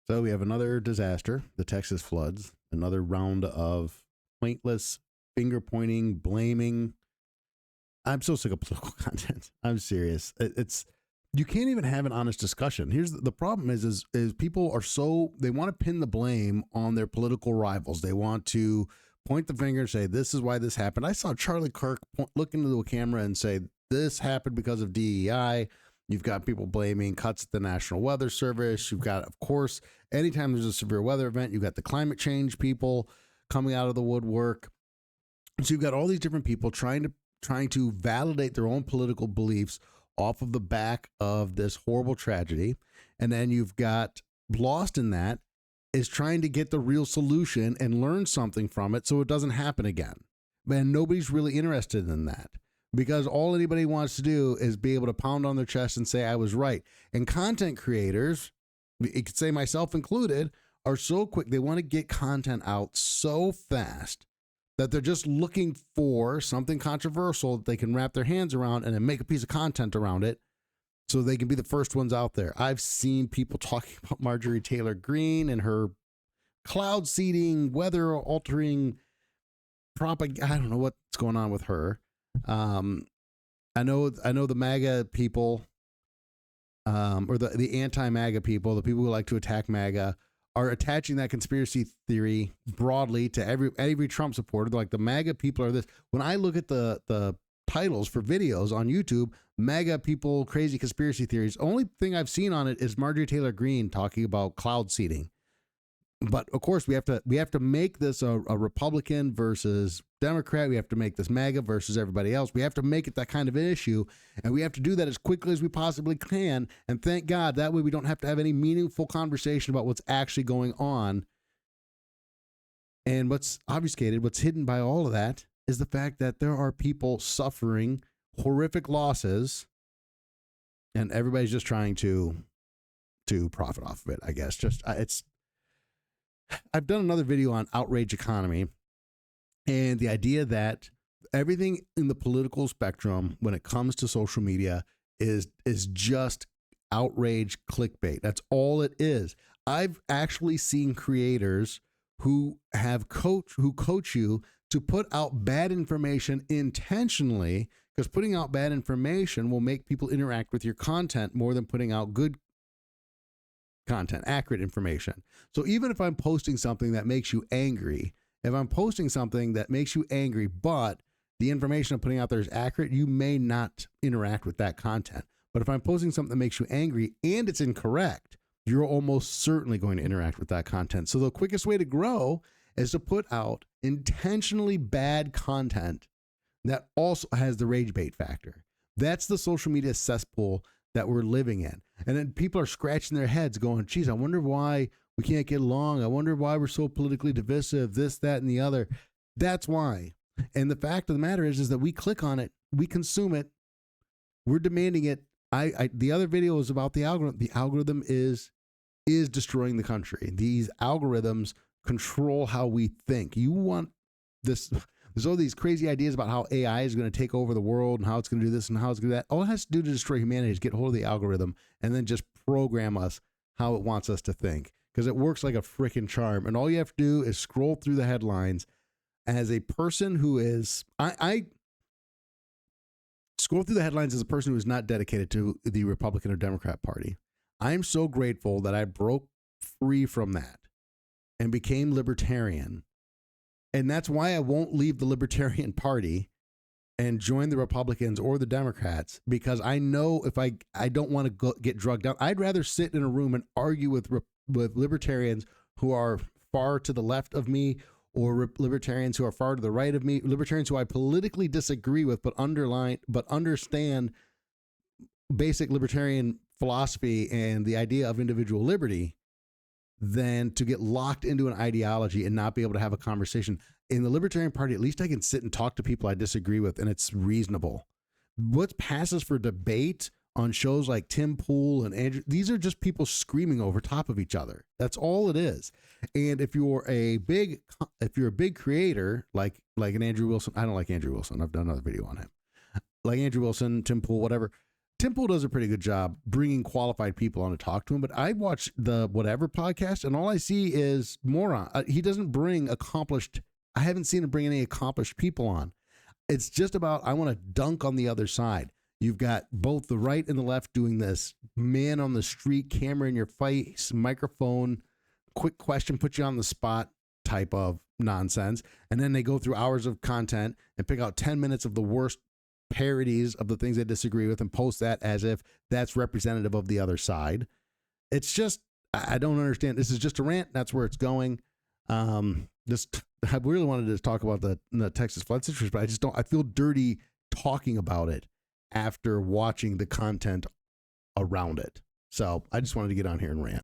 So we have another disaster, the Texas floods, another round of pointless finger pointing, blaming. I'm so sick of political content. I'm serious. It's you can't even have an honest discussion. Here's the problem is people are so they want to pin the blame on their political rivals. They want to point the finger and say this is why this happened. I saw Charlie Kirk look into the camera and say this happened because of DEI. You've got people blaming cuts at the National Weather Service. You've got, of course, anytime there's a severe weather event, you've got the climate change people coming out of the woodwork. So you've got all these different people trying to validate their own political beliefs off of the back of this horrible tragedy. And then you've got lost in that is trying to get the real solution and learn something from it so it doesn't happen again. And nobody's really interested in that. Because all anybody wants to do is be able to pound on their chest and say, I was right. And content creators, you could say myself included, are so quick. They want to get content out so fast that they're just looking for something controversial that they can wrap their hands around and then make a piece of content around it so they can be the first ones out there. I've seen people talking about Marjorie Taylor Greene and her cloud seeding, weather altering propaganda. I don't know what's going on with her. I know the MAGA people, or the anti-MAGA people, the people who like to attack MAGA, are attaching that conspiracy theory broadly to every Trump supporter. They're like the MAGA people are this. When I look at the titles for videos on YouTube, MAGA people, crazy conspiracy theories. Only thing I've seen on it is Marjorie Taylor Greene talking about cloud seeding. But of course, we have to make this a Republican versus Democrat. We have to make this MAGA versus everybody else. We have to make it that kind of an issue, and we have to do that as quickly as we possibly can. And thank God that way we don't have to have any meaningful conversation about what's actually going on. And what's obfuscated, what's hidden by all of that, is the fact that there are people suffering horrific losses, and everybody's just trying to profit off of it. I guess I've done another video on outrage economy and the idea that everything in the political spectrum when it comes to social media is just outrage clickbait. That's all it is. I've actually seen creators who coach you to put out bad information intentionally, because putting out bad information will make people interact with your content more than putting out good content, accurate information. So even if I'm posting something that makes you angry, but the information I'm putting out there is accurate, you may not interact with that content. But if I'm posting something that makes you angry and it's incorrect, you're almost certainly going to interact with that content. So the quickest way to grow is to put out intentionally bad content that also has the rage bait factor. That's the social media cesspool that we're living in. And then people are scratching their heads going, geez, I wonder why we can't get along. I wonder why we're so politically divisive, this, that, and the other. That's why. And the fact of the matter is that we click on it, we consume it, we're demanding it. The other video is about the algorithm. The algorithm is destroying the country. These algorithms control how we think. You want this. There's all these crazy ideas about how AI is going to take over the world and how it's going to do this and how it's going to do that. All it has to do to destroy humanity is get hold of the algorithm and then just program us how it wants us to think, because it works like a freaking charm. And all you have to do is scroll through the headlines. As a person who is, I scroll through the headlines as a person who is not dedicated to the Republican or Democrat Party. I'm so grateful that I broke free from that and became libertarian. And that's why I won't leave the Libertarian Party and join the Republicans or the Democrats, because I know if I don't want to get drugged down. I'd rather sit in a room and argue with libertarians who are far to the left of me, or libertarians who are far to the right of me, libertarians who I politically disagree with, but understand basic libertarian philosophy and the idea of individual liberty, than to get locked into an ideology and not be able to have a conversation. In the Libertarian Party, at least I can sit and talk to people I disagree with, and it's reasonable. What passes for debate on shows like Tim Pool and Andrew, these are just people screaming over top of each other. That's all it is. And if you're a big creator like an Andrew Wilson, I don't like Andrew Wilson. I've done another video on him. Like Andrew Wilson, Tim Pool, whatever. Tim Pool does a pretty good job bringing qualified people on to talk to him, but I watch the Whatever podcast, and all I see is moron. He doesn't bring accomplished. I haven't seen him bring any accomplished people on. It's just about, I want to dunk on the other side. You've got both the right and the left doing this man on the street, camera in your face, microphone, quick question, put you on the spot type of nonsense. And then they go through hours of content and pick out 10 minutes of the worst parodies of the things they disagree with and post that as if that's representative of the other side. It's just, I don't understand. This is just a rant. That's where it's going. I really wanted to talk about the Texas flood situation, but I just don't, I feel dirty talking about it after watching the content around it. So I just wanted to get on here and rant.